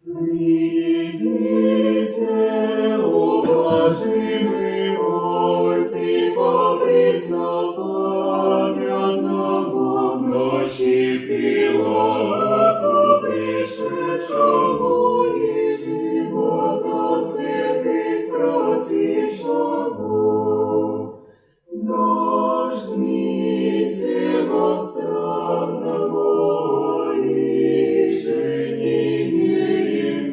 Придите, ублажимый Иосифа, преснопамятного в ночи Пилату пришедшему и живота святый спросившему. Дождись странного и жене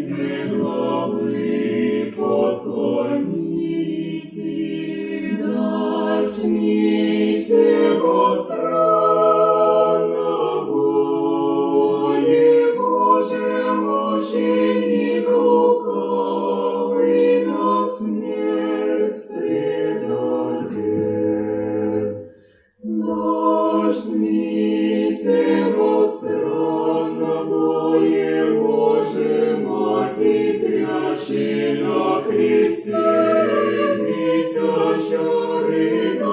где главы подклоните. Дождись странного и Боже мученик лукавый на смерть предадет. Дождись странного и Боже Матерь, зрячий на кресте, висяща рыдающий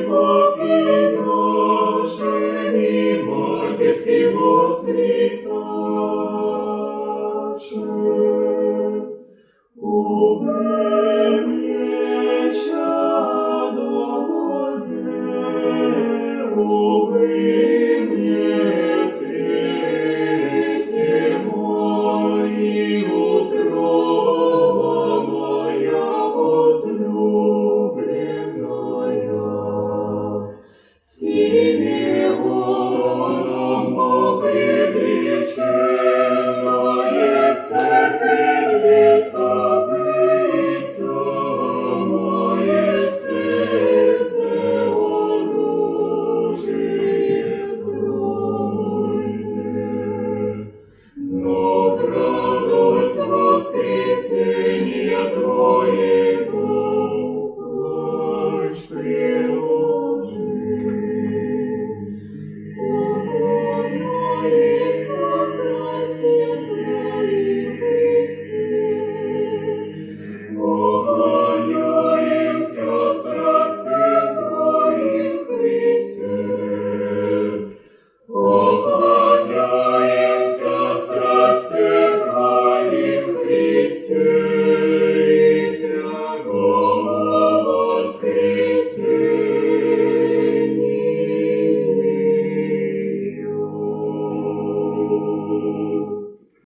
попиявший матерский восклицай.